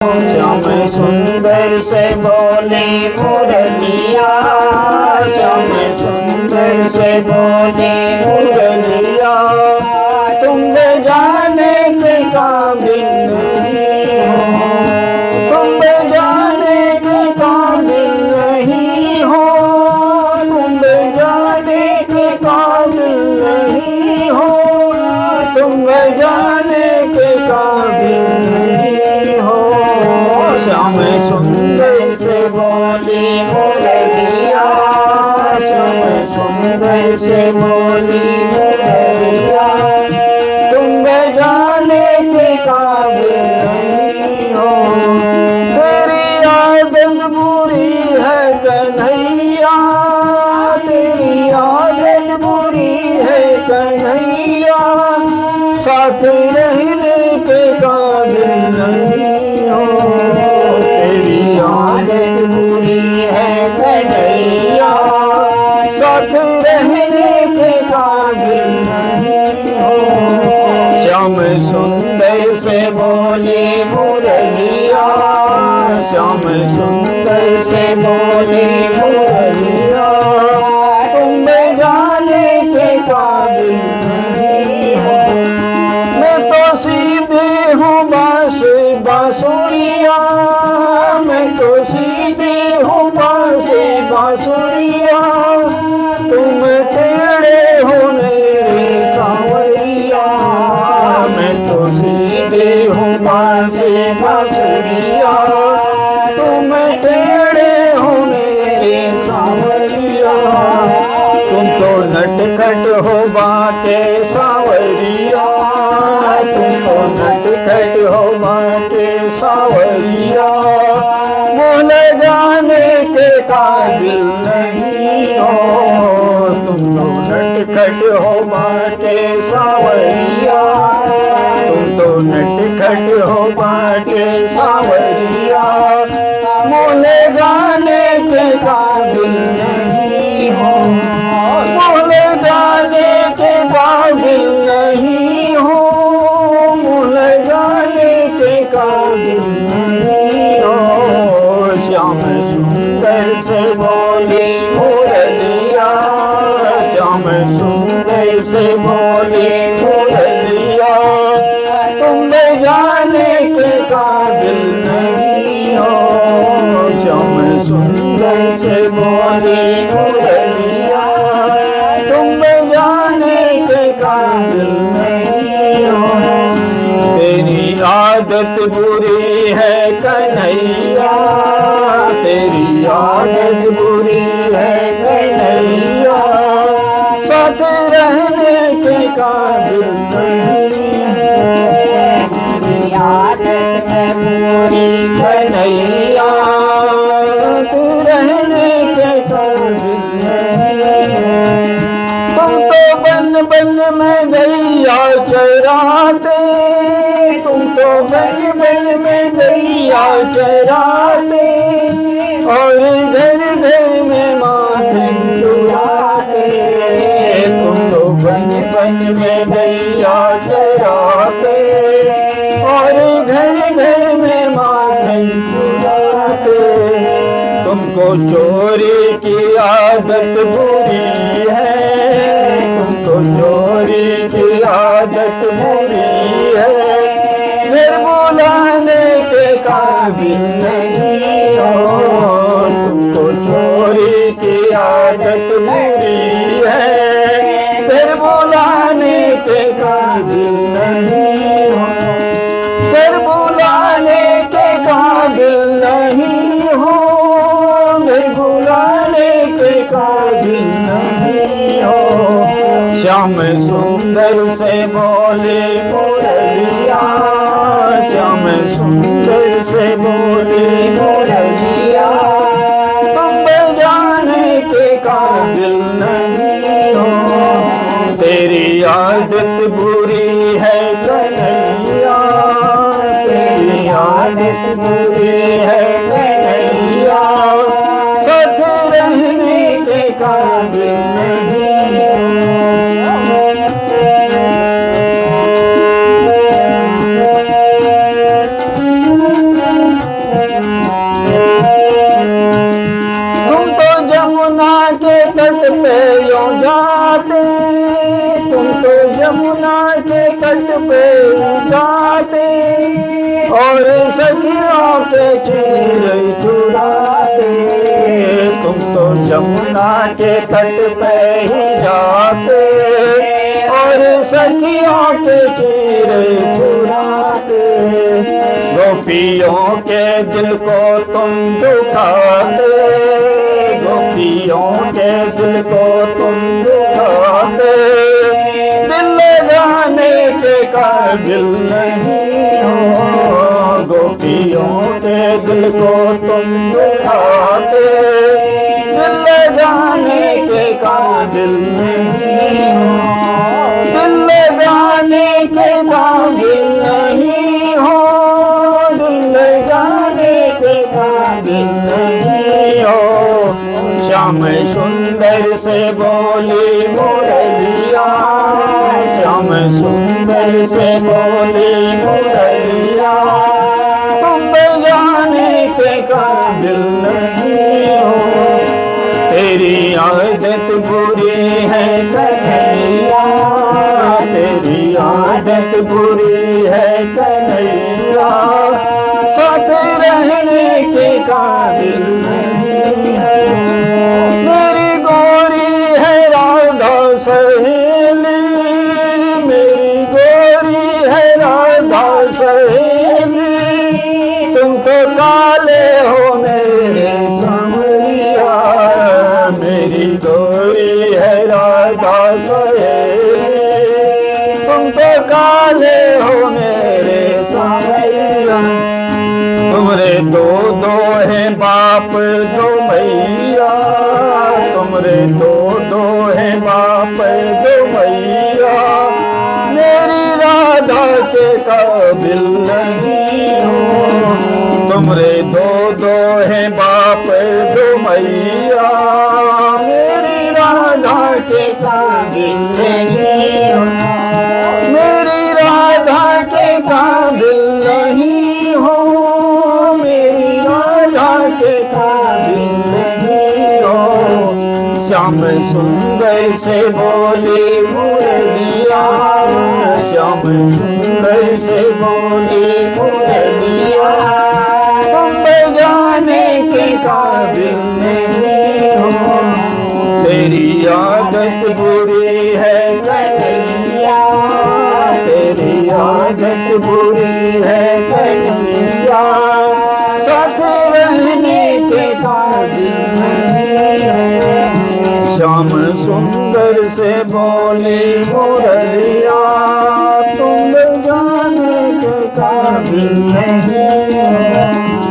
श्याम सुंदर से बोले मुरलिया, श्याम सुंदर से बोले मुरलिया, तुम जाने के काबिल नहीं हो, तुम जाने के काबिल नहीं हो, तुम जाने के काबिल नहीं हो, तुम जाने के काबिल नहीं हो। श्याम सुंदर से बोली मुरलिया, श्याम सुंदर से बोली मुरलिया, तुम जाने के काबिल नहीं हो। तेरी आदत बुरी है कन्हैया, तेरी आदत बुरी है कन्हैया, साथ रहने के काबिल नहीं हो। तेरी आदत बुरी है कन्हैया, साथ रहने के काबिल नहीं हो। श्याम सुंदर से बोली मुरलिया, श्याम सुंदर से बोली मुरलिया, तुम जाने के काबिल नहीं हो। मैं तो सीधे हूँ बांसुरिया, मैं तो सीधे हूँ बांसुरिया, तुम टेढ़े हो मेरे सांवरिया। मैं तो सीधे हूँ बांसुरिया, तुम टेढ़े हो मेरे सांवरिया। तुम तो नटखट हो बाटे सांवरिया, तुम तो नटखट हो बाटे सांवरिया, बोल जाने के काबिल नहीं हो। तुम तो नटखट हो बाटे सांवरिया, तुम तो नटखट हो बाटे सांवरिया, बोल जाने के काबिल नहीं हो। बोल जाने के काबिल नहीं हो, बोल जाने के काबिल नहीं हो। श्याम सुंदर से बोली मुरलिया, श्याम सुंदर से बोली मुरलिया, तुम जाने के काबिल नहीं हो। श्याम सुंदर से बोली मुरलिया, तुम जाने के काबिल नहीं हो। तेरी आदत बुरी है कन्हैया, तेरी आदत बुरी है कन्हैया, साथ रहने के काबिल नहीं है। तेरी आदत बुरी कन्हैया, तू रहने के काबिल नहीं है। तुम तो बन बन में गैया चराते, तुम तो बन बन में गैया चराते, और घर घर में माखन चुराते। तुम तो बन बन में गैया चराते, और घर घर में माखन चुराते। तुमको चोरी की आदत बुरी है, तुमको चोरी की आदत बुरी है, घर बुलाने के काबिल नहीं हो। तुमको चोरी की आदत बुरी है, घर बुलाने के काबिल नहीं हो। घर बुलाने के काबिल नहीं हो, घर बुलाने के काबिल नहीं हो। श्याम सुंदर से बोले मुरलिया, श्याम सुंदर से बोले मुरलिया, तुम जाने के काबिल नहीं हो। तेरी आदत बुरी है कन्हैया, तेरी आदत बुरी है कन्हैया, साथ रहने के काबिल नहीं हो। सखियों के चिरे चुराते, तुम तो जमुना के तट पे ही जाते और सखियों के चिरे चुराते। गोपियों के दिल को तुम दुखाते, गोपियों के दिल को तुम दुखाते, दिल लगाने के काबिल नहीं हो। गोपियों के दिल को तुम दुखाते, दिल लगाने के काबिल नहीं हो, दिल लगाने के काबिल नहीं हो, दिल लगाने के काबिल नहीं हो। श्याम सुंदर से बोली मुरलिया, श्याम सुंदर से बोली मुरलिया, तुम बजाने के काबिल नहीं हो। तेरी आदत बुरी है कन्हैया, तेरी आदत बुरी है कन्हैया, साथ रहने के काबिल नहीं है। मेरी गोरी है राधा सहेली, मेरी गोरी है राधा सहेली, तुम तो काले हो मेरे सांवरिया। मेरी गोरी है राधा सहेली, तुम तो काले हो मेरे सांवरिया। तुमरे दो दो है बाप दो मैया, तुमरे दो दो है बाप दो मैया, मेरी राधा के काबिल नहीं हो। तुमरे दो दो है बाप दो मैया, मेरी राधा के काबिल नहीं हो, मेरी राधा के काबिल नहीं हो, मेरी राधा के काबिल नहीं हो। श्याम सुंदर से बोली मुरलिया, श्याम सुंदर से बोली मुरलिया, तुम बजाने के काबिल नहीं हो। तेरी आदत बुरी है कन्हैया, तेरी आदत बुरी है कन्हैया, साथ रहने के काबिल नहीं है। श्याम सुंदर से बोली मुरलिया, तुम बजाने के काबिल नहीं है।